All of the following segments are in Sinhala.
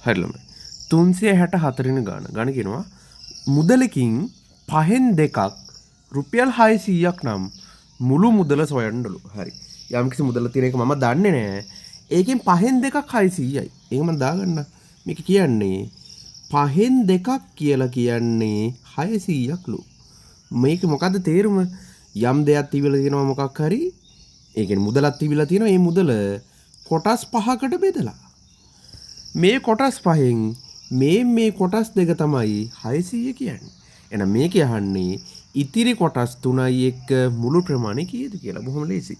හරි ළමයි. 364 වෙනි ගාන. ගාන කියනවා මුදලකින් 5න් 2ක් රුපියල් 600ක් නම් මුළු මුදල සොයන්නලු. හරි. යම්කිසි මුදලක් තියෙන එක මම දන්නේ නැහැ. ඒකෙන් 5න් 2ක් 600යි. ඒක මම දාගන්න. මේක කියන්නේ 5න් 2ක් කියලා කියන්නේ 600ක්ලු. මේක මොකද්ද තේරුම? යම් දෙයක් තිබිලා තියෙනවා මොකක් හරි. ඒ කියන්නේ මුදලක් තිබිලා තියෙනවා. මේ මුදල කොටස් 5කට බෙදලා. මේ කොටස් 5න් මේ කොටස් දෙක තමයි 600 කියන්නේ. එහෙනම් මේක යහන්නේ ඉතිරි කොටස් 3යි එක්ක මුළු ප්‍රමාණය කීයද කියලා. බොහොම ලේසි.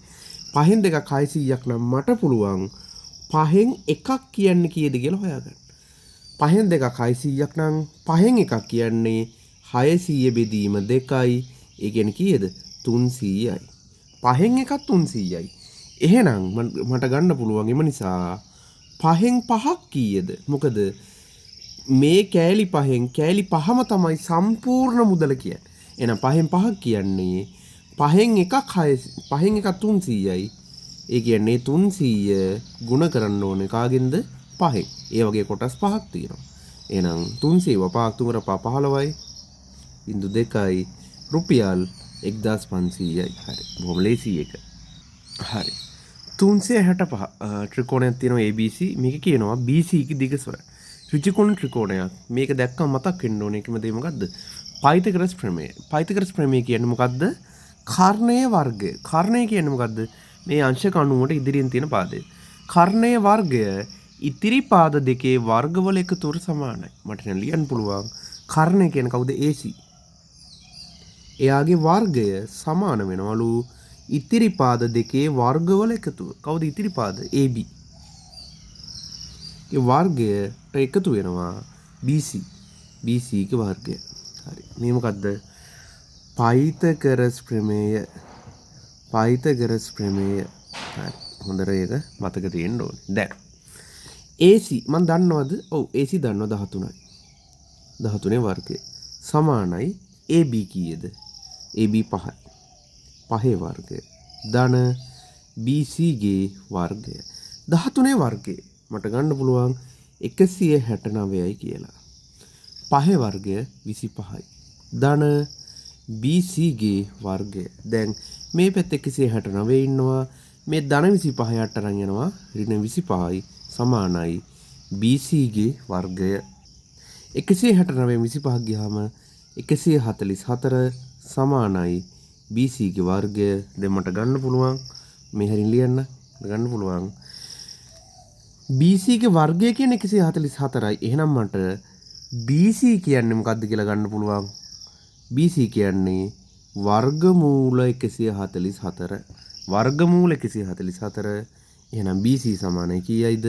5න් 2ක් 600ක් නම් මට පුළුවන් 5න් 1ක් කියන්නේ කීයද කියලා හොයාගන්න. 5න් 2ක් 600ක් නම් 5න් 1ක් කියන්නේ 600 බෙදීම 2යි. ඒ කියන්නේ කීයද? 300යි. 5න් 1ක් 300යි. එහෙනම් මට ගන්න පුළුවන් එම නිසා 5න් 5ක් කීයද? මොකද මේ කෑලි 5න් කෑලි 5ම තමයි සම්පූර්ණ මුදල කියන්නේ. එහෙනම් 5න් 5ක් කියන්නේ 5න් 1ක් 5න් 1ක් 300යි. ඒ කියන්නේ 300 ගුණ කරන්න ඕනේ කාගෙන්ද? 5න්. ඒ වගේ කොටස් 5ක් තියෙනවා. එහෙනම් 300 5ක් 3 15යි. 2යි රුපියල් 1500යි. හරි. බොහොම ලේසි එක. හරි. 365 ත්‍රිකෝණයක් තියෙනවා ABC. මේක කියනවා BC ක දිග සොයන්න. ත්‍රිකෝණ ත්‍රිකෝණයක්. මේක දැක්කම මතක් වෙන්න ඕනේ එකම දේ මොකද්ද? පයිතගරස් ප්‍රමේය. පයිතගරස් ප්‍රමේය කියන්නේ මොකද්ද? කර්ණයේ වර්ගය. කර්ණය කියන්නේ මොකද්ද? මේ අංශක 90ට ඉදිරියෙන් තියෙන පාදය. කර්ණයේ වර්ගය ඉතිරි පාද දෙකේ වර්ගවල එකතුවට සමානයි. මට දැන් ලියන්න පුළුවන්. කර්ණය කියන්නේ කවුද? AC. එයාගේ වර්ගය සමාන වෙනවලු ඉතිරි පාද දෙකේ වර්ගවල එකතුව. කවුද ඉතිරි පාද? AB. ඒ වර්ගයට එකතු වෙනවා BC. BC ගේ වර්ගය. හරි. මේ මොකද්ද? පයිතගරස් ප්‍රමේය. පයිතගරස් ප්‍රමේය. හරි. හොඳට ඒක මතක තියෙන්න ඕනේ. දැන් AC මම දන්නවද? ඔව් AC දන්නවා 13යි. 13 වර්ගය සමානයි AB කීයද? AB 5යි. 5 වර්ගය ධන BC ගේ වර්ගය 13 වර්ගය මට ගන්න පුළුවන් 169යි කියලා. 5 වර්ගය 25යි. ධන BC ගේ වර්ගය. දැන් මේ පැත්තේ 169 ඉන්නවා. මේ ධන 25 යට අරන් යනවා. ඍණ 25යි සමානයි BC ගේ වර්ගය. 169 25 ගියාම 144 සමානයි BC ගේ වර්ගය. දැන් මට ගන්න පුළුවන් මේ හැරින් ලියන්න ගන්න පුළුවන් BC ගේ වර්ගය කියන්නේ 144යි. එහෙනම් මට BC කියන්නේ මොකද්ද කියලා ගන්න පුළුවන්. BC කියන්නේ වර්ගමූල 144. වර්ගමූල 144. එහෙනම් BC සමානයි කීයයිද?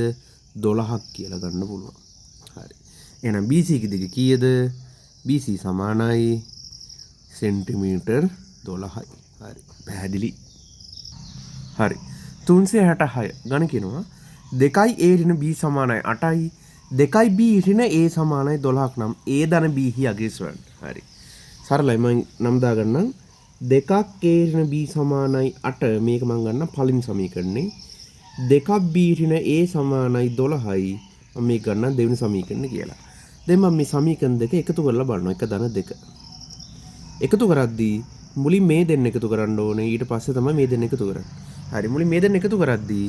12ක් කියලා ගන්න පුළුවන්. හරි. එහෙනම් BC ගේ දිග කීයද? BC සමානයි සෙන්ටිමීටර් 12යි. හරි. පැහැදිලි. හරි. 366 ගණ කියනවා 2යි A ඍණ B සමානයි 8යි. 2යි B ඍණ A සමානයි 12ක් නම් A ධන B හි අගය සොයන්න. හරි. සරලයි මම නම් දාගන්නම්. 2ක් A ඍණ B සමානයි 8 මේක මම ගන්න පළවෙනි සමීකරණේ. 2ක් B ඍණ A සමානයි 12යි මම මේක ගන්න දෙවෙනි සමීකරණේ කියලා. දැන් මම මේ සමීකරණ දෙක එකතු කරලා බලනවා. 1 ධන 2. එකතු කරද්දී මුලින් මේ දෙන්න එකතු කරන්න ඕනේ. ඊට පස්සේ තමයි මේ දෙන්න එකතු කරන්නේ. හරි. මුලින් මේ දෙන්න එකතු කරද්දී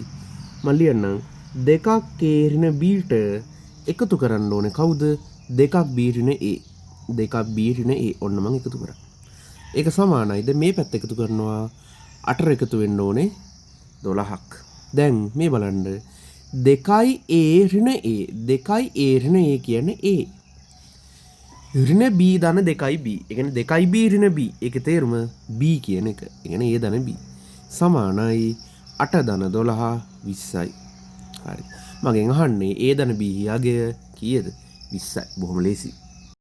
මම ලියන්නම් 2ක් A ඍණ Bට එකතු කරන්න ඕනේ. කවුද? 2ක් B ඍණ A. 2ක් B ඍණ A. ඔන්න මම එකතු කරා. ඒක සමානයි. දැන් මේ පැත්ත එකතු කරනවා 8 එකතු වෙන්න ඕනේ 12ක්. දැන් මේ බලන්න 2යි A ඍණ A. 2යි A ඍණ A කියන්නේ A. ඍණ B ධන 2යි B. ඒ කියන්නේ 2යි B ඍණ B. ඒකේ තේරුම B කියන එක. ඒ කියන්නේ A ධන B. සමානයි 8 ධන 12 20යි. හරි. මගෙන් අහන්නේ A ධන B අගය කීයද? 20යි. බොහොම ලේසි.